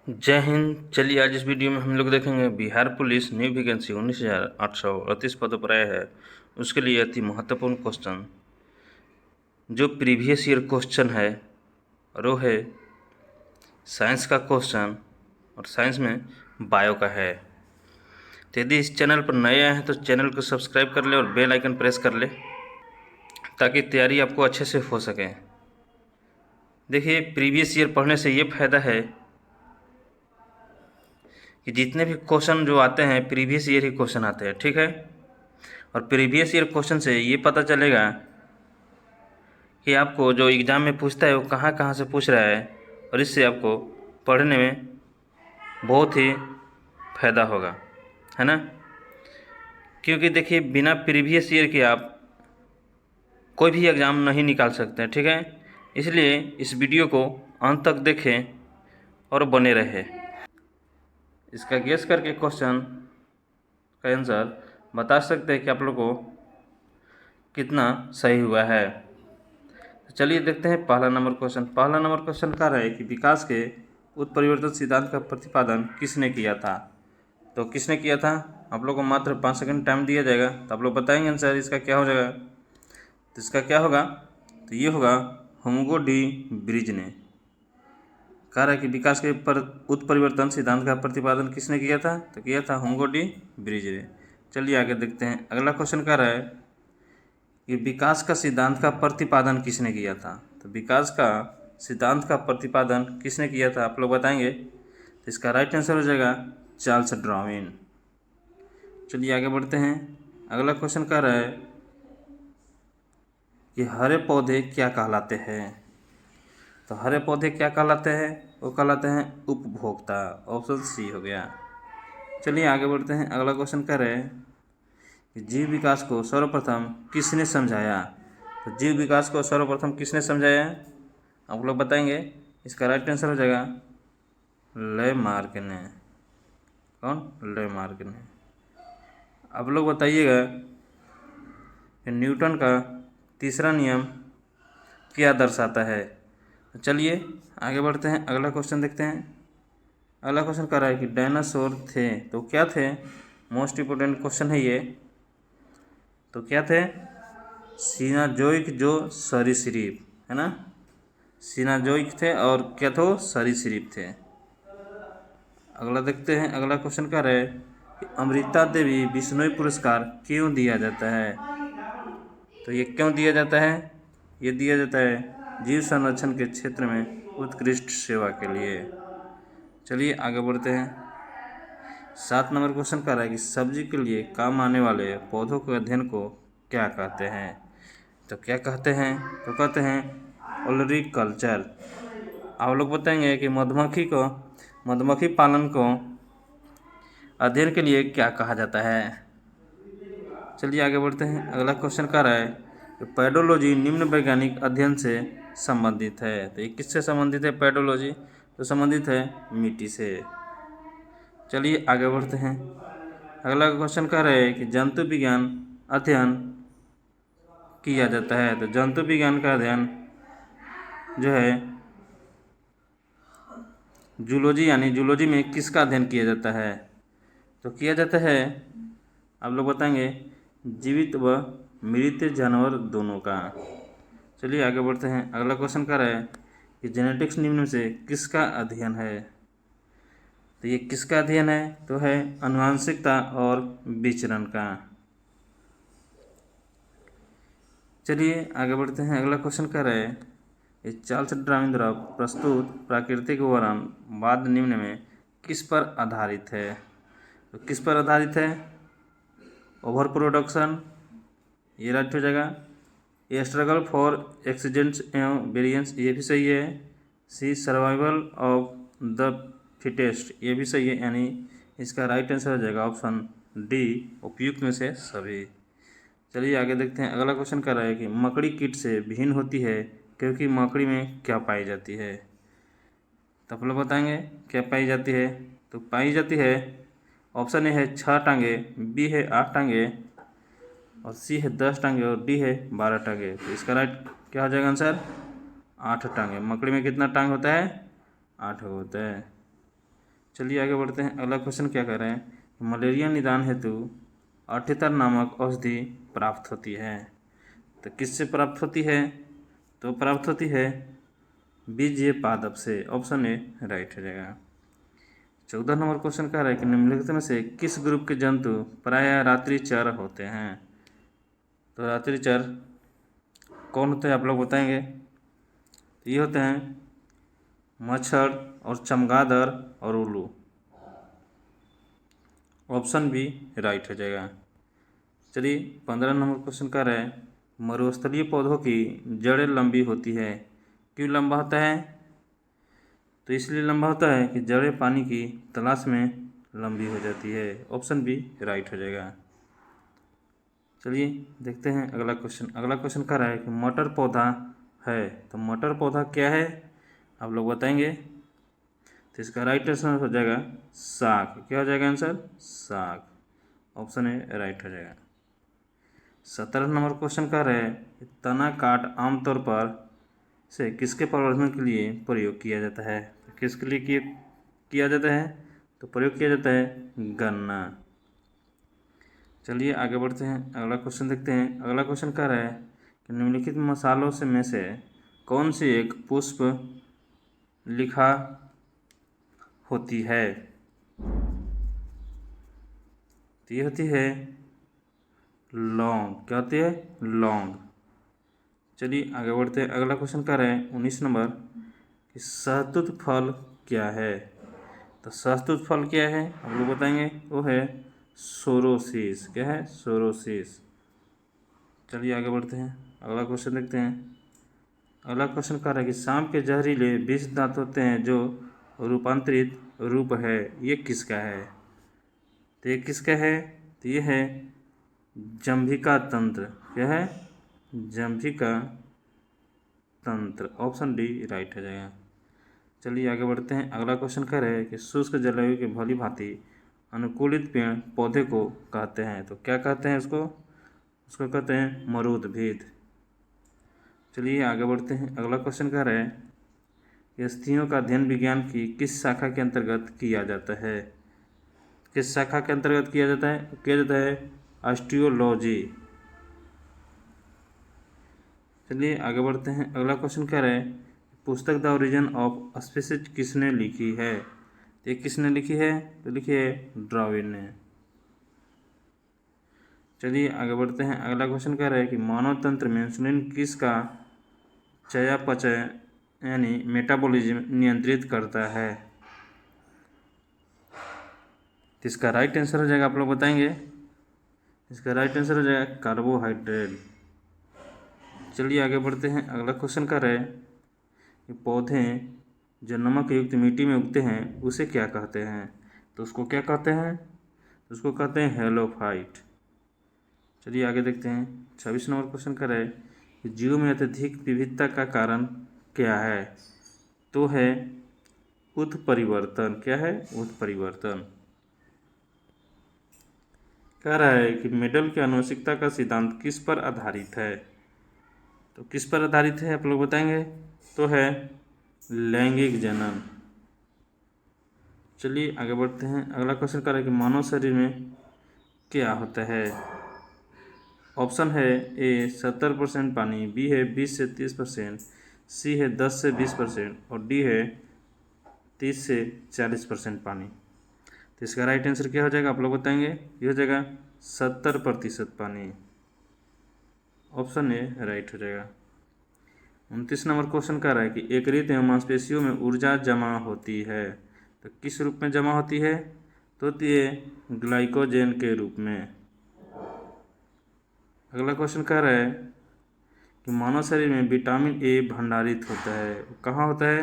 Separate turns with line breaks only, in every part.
जय हिंद। चलिए आज इस वीडियो में हम लोग देखेंगे बिहार पुलिस न्यू वैकेंसी 19,838 पदों पर आया है। उसके लिए अति महत्वपूर्ण क्वेश्चन जो प्रीवियस ईयर क्वेश्चन है वो है साइंस का क्वेश्चन, और साइंस में बायो का है। तो यदि इस चैनल पर नए आए हैं तो चैनल को सब्सक्राइब कर ले और बेल आइकन प्रेस कर ले ताकि तैयारी आपको अच्छे से हो सके। देखिए, प्रीवियस ईयर पढ़ने से ये फ़ायदा है कि जितने भी क्वेश्चन जो आते हैं प्रीवियस ईयर ही क्वेश्चन आते हैं, ठीक है। और प्रीवियस ईयर क्वेश्चन से ये पता चलेगा कि आपको जो एग्ज़ाम में पूछता है वो कहाँ कहाँ से पूछ रहा है, और इससे आपको पढ़ने में बहुत ही फ़ायदा होगा, है ना। क्योंकि देखिए, बिना प्रीवियस ईयर के आप कोई भी एग्ज़ाम नहीं निकाल सकते हैं, ठीक है। इसलिए इस वीडियो को अंत तक देखें और बने रहे। इसका गेस करके क्वेश्चन का आंसर बता सकते हैं कि आप लोग को कितना सही हुआ है। तो चलिए देखते हैं पहला नंबर क्वेश्चन कह रहा है कि विकास के उत्परिवर्तन सिद्धांत का प्रतिपादन किसने किया था। तो किसने किया था, आप लोग को मात्र 5 सेकंड टाइम दिया जाएगा, तो आप लोग बताएंगे आंसर इसका क्या हो जाएगा। तो इसका क्या होगा, तो ये होगा हुगो डी ब्रिज ने। कह रहा है कि विकास के उत्परिवर्तन सिद्धांत का प्रतिपादन किसने किया था, तो किया था हुगो डी ब्रिज ने। चलिए आगे देखते हैं। अगला क्वेश्चन कह रहा है कि विकास का सिद्धांत का प्रतिपादन किसने किया था। तो विकास का सिद्धांत का प्रतिपादन किसने किया था, आप लोग बताएंगे। तो इसका राइट आंसर हो जाएगा चार्ल्स डार्विन। चलिए आगे बढ़ते हैं। अगला क्वेश्चन कह रहा है कि हरे पौधे क्या कहलाते हैं। तो हरे पौधे क्या कहलाते हैं, वो कहलाते हैं उपभोक्ता। ऑप्शन सी हो गया। चलिए आगे बढ़ते हैं। अगला क्वेश्चन कह रहे हैं कि जीव विकास को सर्वप्रथम किसने समझाया। तो जीव विकास को सर्वप्रथम किसने समझाया, आप लोग बताएंगे। इसका राइट आंसर हो जाएगा लेमार्क ने। कौन, लेमार्क ने। आप लोग बताइएगा कि न्यूटन का तीसरा नियम क्या दर्शाता है। तो चलिए आगे बढ़ते हैं। अगला क्वेश्चन देखते हैं। अगला क्वेश्चन कह रहा है कि डायनासोर थे तो क्या थे। मोस्ट इम्पोर्टेंट क्वेश्चन है ये। तो क्या थे, सीनाजोइक जो सरीसृप, है ना। सीनाजोइक थे और क्या थे, सरीसृप थे। अगला देखते हैं। अगला क्वेश्चन कह रहा है कि अमृता देवी बिश्नोई पुरस्कार क्यों दिया जाता है। तो ये क्यों दिया जाता है, ये दिया जाता है जीव संरक्षण के क्षेत्र में उत्कृष्ट सेवा के लिए। चलिए आगे बढ़ते हैं। 7 नंबर क्वेश्चन कह रहा है कि सब्जी के लिए काम आने वाले पौधों के अध्ययन को क्या कहते हैं। तो क्या कहते हैं, तो कहते हैं ओलरीकल्चर। आप लोग बताएंगे कि मधुमक्खी पालन को अध्ययन के लिए क्या कहा जाता है। चलिए आगे बढ़ते हैं। अगला क्वेश्चन कह रहा है कि पेडोलॉजी निम्न वैज्ञानिक अध्ययन से संबंधित है। तो ये किससे संबंधित है, पेडोलॉजी, तो संबंधित है मिट्टी से। चलिए आगे बढ़ते हैं। अगला क्वेश्चन कह रहे हैं कि जंतु विज्ञान अध्ययन किया जाता है। तो जंतु विज्ञान का अध्ययन जो है जूलॉजी, यानी जूलॉजी में किसका अध्ययन किया जाता है। तो किया जाता है, आप लोग बताएंगे, जीवित व मृत जानवर दोनों का। चलिए आगे बढ़ते हैं। अगला क्वेश्चन कह रहा है कि जेनेटिक्स निम्न में से किसका अध्ययन है। तो ये किसका अध्ययन है, तो है आनुवंशिकता और विचरण का। चलिए आगे बढ़ते हैं। अगला क्वेश्चन कह रहा है कि चार्ल्स डार्विन द्वारा प्रस्तुत प्राकृतिक वर्णन वाद निम्न में किस पर आधारित है। तो किस पर आधारित है, ओवर प्रोडक्शन, ये राइट हो जाएगा। ये स्ट्रगल फॉर एक्सीडेंट्स एवं वेरिएंस, ये भी सही है। सी सर्वाइवल ऑफ द फिटेस्ट, ये भी सही है। यानी इसका राइट आंसर हो जाएगा ऑप्शन डी, उपयुक्त में से सभी। चलिए आगे देखते हैं। अगला क्वेश्चन कर रहा है कि मकड़ी कीट से भिन्न होती है क्योंकि मकड़ी में क्या पाई जाती है। तो आप लोग बताएंगे क्या पाई जाती है। तो पाई जाती है, ऑप्शन ए है 6 टांगे, बी है 8 टांगे, और सी है 10 टांगे, और डी है 12 टांगे। तो इसका राइट क्या हो जाएगा आंसर, 8 टांगे। मकड़ी में कितना टांग होता है, 8 होता है। चलिए आगे बढ़ते हैं। अगला क्वेश्चन क्या कर रहे हैं, मलेरिया निदान हेतु अठेतर नामक औषधि प्राप्त होती है। तो किससे प्राप्त होती है, तो प्राप्त होती है बीजीय पादप से। ऑप्शन ए राइट हो जाएगा। 14 नंबर क्वेश्चन कह रहा है कि निम्नलिखित में से किस ग्रुप के जंतु प्रायः रात्रिचर होते हैं। तो रात्रिचर कौन होते हैं आप लोग बताएंगे। तो ये होते हैं मच्छर और चमगादड़ और उल्लू। ऑप्शन बी राइट हो जाएगा। चलिए 15 नंबर क्वेश्चन कर रहे हैं, मरुस्थलीय पौधों की जड़ें लंबी होती है। क्यों लंबा होता है, तो इसलिए लंबा होता है कि जड़ें पानी की तलाश में लंबी हो जाती है। ऑप्शन बी राइट हो जाएगा। चलिए देखते हैं अगला क्वेश्चन। अगला क्वेश्चन कर रहा है कि मटर पौधा है। तो मटर पौधा क्या है आप लोग बताएंगे। तो इसका राइट आंसर हो जाएगा साग। क्या हो जाएगा आंसर, साग। ऑप्शन ए राइट हो जाएगा। 17 नंबर क्वेश्चन कर रहे हैं, तना काट आमतौर पर से किसके प्रवर्धन के लिए प्रयोग किया जाता है। तो किसके लिए किया जाता है, तो प्रयोग किया जाता है गन्ना। चलिए आगे बढ़ते हैं। अगला क्वेश्चन देखते हैं। अगला क्वेश्चन कह रहा है कि निम्नलिखित मसालों से में से कौन सी एक पुष्प लिखा होती है। तो ये होती है लौंग। क्या होती है, लौंग। चलिए आगे बढ़ते हैं। अगला क्वेश्चन कह रहे हैं 19 नंबर कि शहतूत फल क्या है। तो शहतूत फल क्या है आप लोग बताएंगे, वो है सोरोसिस। क्या है, सोरोसिस। चलिए आगे बढ़ते हैं। अगला क्वेश्चन देखते हैं। अगला क्वेश्चन कह रहा है कि सांप के जहरीले 20 दांत होते हैं जो रूपांतरित रूप है, ये किसका है। तो ये किसका है, तो ये है जंभिका तंत्र। क्या है, जंभिका तंत्र। ऑप्शन डी राइट हो जाएगा। चलिए आगे बढ़ते हैं। अगला क्वेश्चन कह रहे हैं कि शुष्क जलवायु के भली भांति अनुकूलित पेड़ पौधे को कहते हैं। तो क्या कहते हैं उसको, उसको कहते हैं मरूदभिद। चलिए आगे बढ़ते हैं। अगला क्वेश्चन कह रहे हैं कि अस्थियों का अध्ययन विज्ञान की किस शाखा के अंतर्गत किया जाता है। किस शाखा के अंतर्गत किया जाता है ऑस्टियोलॉजी। चलिए आगे बढ़ते हैं। अगला क्वेश्चन कह रहे हैं पुस्तक द ओरिजिन ऑफ स्पीसीज किसने लिखी है। ये किसने लिखी है, तो लिखी है डार्विन ने। चलिए आगे बढ़ते हैं। अगला क्वेश्चन कह रहा है कि मानव तंत्र में इंसुलिन किसका चयापचय यानी मेटाबॉलिज्म नियंत्रित करता है। तो इसका राइट आंसर हो जाएगा, आप लोग बताएंगे। इसका राइट आंसर हो जाएगा कार्बोहाइड्रेट। चलिए आगे बढ़ते हैं। अगला क्वेश्चन कर रहे हैं कि पौधे जो नमक युक्त मिट्टी में उगते हैं उसे क्या कहते हैं। तो उसको क्या कहते हैं, तो उसको कहते हैं हेलोफाइट। चलिए आगे देखते हैं। 26 नंबर क्वेश्चन कर रहे हैं कि जीव में अत्यधिक विविधता का कारण क्या है। तो है उत्परिवर्तन। क्या है, उत्परिवर्तन। कह रहा है कि मेडल की आनुवंशिकता का सिद्धांत किस पर आधारित है। तो किस पर आधारित है आप लोग बताएंगे, तो है लैंगिक जनन। चलिए आगे बढ़ते हैं। अगला क्वेश्चन कर रहा है कि मानव शरीर में क्या होता है। ऑप्शन है ए 70% पानी, बी है 20 से 30%, सी है 10 से 20% और डी है 30 से 40% पानी। तो इसका राइट आंसर क्या हो जाएगा आप लोग बताएंगे। ये हो जाएगा 70% पानी। ऑप्शन ए राइट हो जाएगा। 29 नंबर क्वेश्चन कह रहा है कि यकृत एवं मांसपेशियों में ऊर्जा जमा होती है। तो किस रूप में जमा होती है, तो होती है ग्लाइकोजन के रूप में। अगला क्वेश्चन कह रहा है कि मानव शरीर में विटामिन ए भंडारित होता है, कहाँ होता है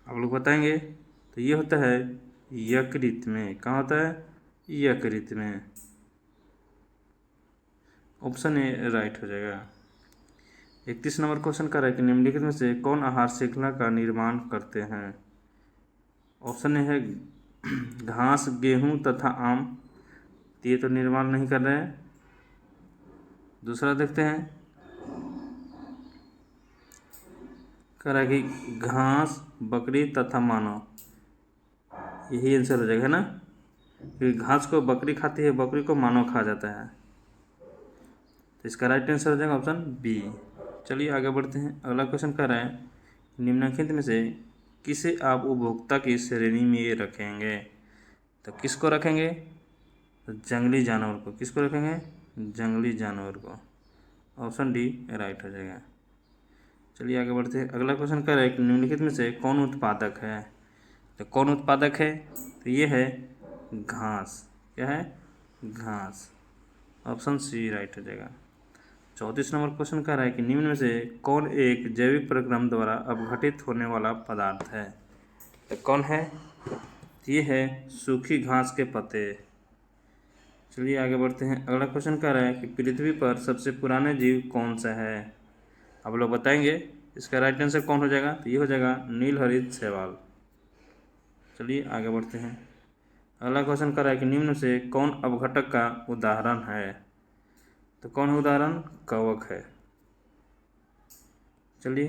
आप लोग बताएंगे। तो ये होता है यकृत में। कहाँ होता है, यकृत में। ऑप्शन ए राइट हो जाएगा। 31 नंबर क्वेश्चन कर रहा है कि निम्नलिखित में से कौन आहार श्रृंखला का निर्माण करते हैं। ऑप्शन ए है घास, गेहूं तथा आम। ये तो निर्माण नहीं कर रहे हैं। दूसरा देखते हैं, कह रहा है कि घास, बकरी तथा मानव, यही आंसर हो जाएगा, है ना, क्योंकि घास को बकरी खाती है, बकरी को मानव खा जाता है। तो इसका राइट आंसर हो जाएगा ऑप्शन बी। चलिए आगे बढ़ते हैं। अगला क्वेश्चन कह रहा है निम्नलिखित में से किसे आप उपभोक्ता की श्रेणी में रखेंगे। तो किसको रखेंगे, तो जंगली जानवर को। किसको रखेंगे, जंगली जानवर को। ऑप्शन डी राइट हो जाएगा। चलिए आगे बढ़ते हैं। अगला क्वेश्चन कह रहा है कि निम्नलिखित में से कौन उत्पादक है। तो कौन उत्पादक है, तो ये है घास। क्या है, घास। ऑप्शन सी राइट हो जाएगा। 34 नंबर क्वेश्चन कह रहा है कि निम्न में से कौन एक जैविक प्रक्रम द्वारा अपघटित होने वाला पदार्थ है। तो कौन है, ये है सूखी घास के पत्ते। चलिए आगे बढ़ते हैं। अगला क्वेश्चन कह रहा है कि पृथ्वी पर सबसे पुराने जीव कौन सा है। आप लोग बताएंगे। इसका राइट आंसर कौन हो जाएगा, तो ये हो जाएगा नीलहरित शैवाल। चलिए आगे बढ़ते हैं। अगला क्वेश्चन कर रहा है कि निम्न से कौन अपघटक का उदाहरण है। तो कौन उदाहरण, कवक है। चलिए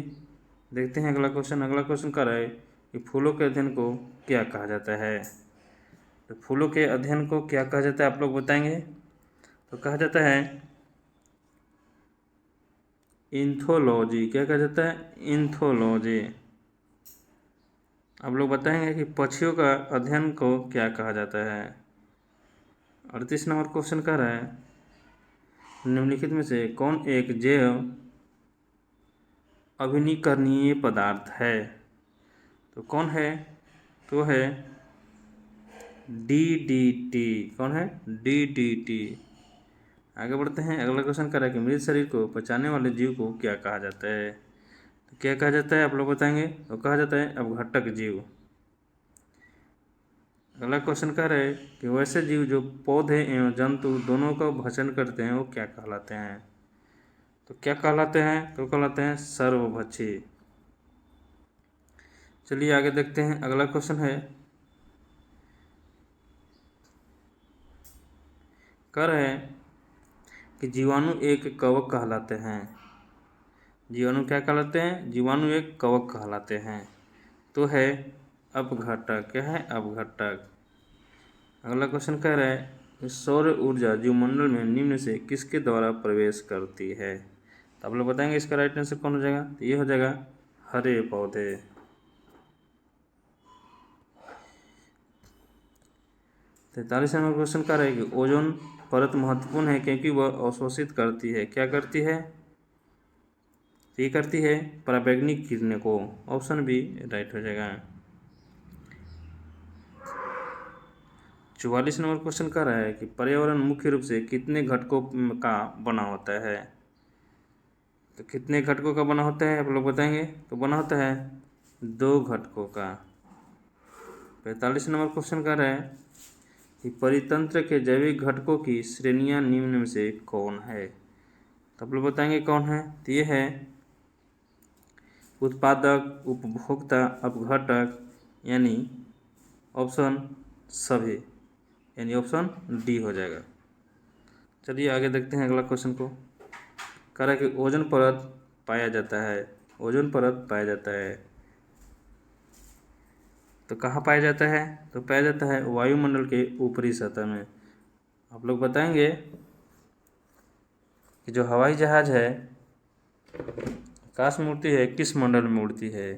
देखते हैं अगला क्वेश्चन। अगला क्वेश्चन कर रहा है कि फूलों के अध्ययन को क्या कहा जाता है। तो फूलों के अध्ययन को क्या कहा जाता है, आप लोग बताएंगे। तो कहा जाता है इंथोलॉजी। क्या कहा जाता है, इंथोलॉजी। आप लोग बताएंगे कि पक्षियों का अध्ययन को क्या कहा जाता है। 38 नंबर क्वेश्चन कर रहा है निम्नलिखित में से कौन एक जैव अभिनीकरणीय पदार्थ है। तो कौन है, तो है DDT। कौन है, DDT। आगे बढ़ते हैं। अगला क्वेश्चन कर रहा है कि मृत शरीर को पचाने वाले जीव को क्या कहा जाता है। तो क्या कहा जाता है, आप लोग बताएंगे। तो कहा जाता है अपघटक जीव। अगला क्वेश्चन कह रहे हैं कि वैसे जीव जो पौधे एवं जंतु दोनों का भक्षण करते हैं वो क्या कहलाते हैं। तो क्या कहलाते हैं, तो कहलाते हैं सर्वभक्षी। चलिए आगे देखते हैं। अगला क्वेश्चन है कह रहे हैं कि जीवाणु एक कवक कहलाते हैं। जीवाणु क्या कहलाते हैं, जीवाणु एक कवक कहलाते हैं। तो है अपघटक। क्या है, अपघटक। अगला क्वेश्चन कह रहा है कि सौर ऊर्जा जीवमंडल में निम्न से किसके द्वारा प्रवेश करती है। तो आप लोग बताएंगे इसका राइट आंसर कौन हो जाएगा। तो ये हो जाएगा हरे पौधे। 43 नंबर क्वेश्चन कह रहा है कि ओजोन परत महत्वपूर्ण है क्योंकि वह अवशोषित करती है। क्या करती है, तो ये करती है पराबैंगनी किरणों को। ऑप्शन बी राइट हो जाएगा। 44 नंबर क्वेश्चन कह रहा है कि पर्यावरण मुख्य रूप से कितने घटकों का बना होता है। तो कितने घटकों का बना होता है, आप लोग बताएंगे। तो बना होता है 2 घटकों का। 45 नंबर क्वेश्चन कह रहा है कि परितंत्र के जैविक घटकों की श्रेणियां निम्न में से कौन है। तो आप लोग बताएंगे कौन है। तो ये है उत्पादक, उपभोक्ता, अपघटक, यानी ऑप्शन सभी, यानी ऑप्शन डी हो जाएगा। चलिए आगे देखते हैं अगला क्वेश्चन को। कह रहा है कि ओजोन परत पाया जाता है। ओजोन परत पाया जाता है तो कहाँ पाया जाता है, तो पाया जाता है वायुमंडल के ऊपरी सतह में। आप लोग बताएंगे कि जो हवाई जहाज है, आकाश में उड़ती है, किस मंडल में उड़ती है।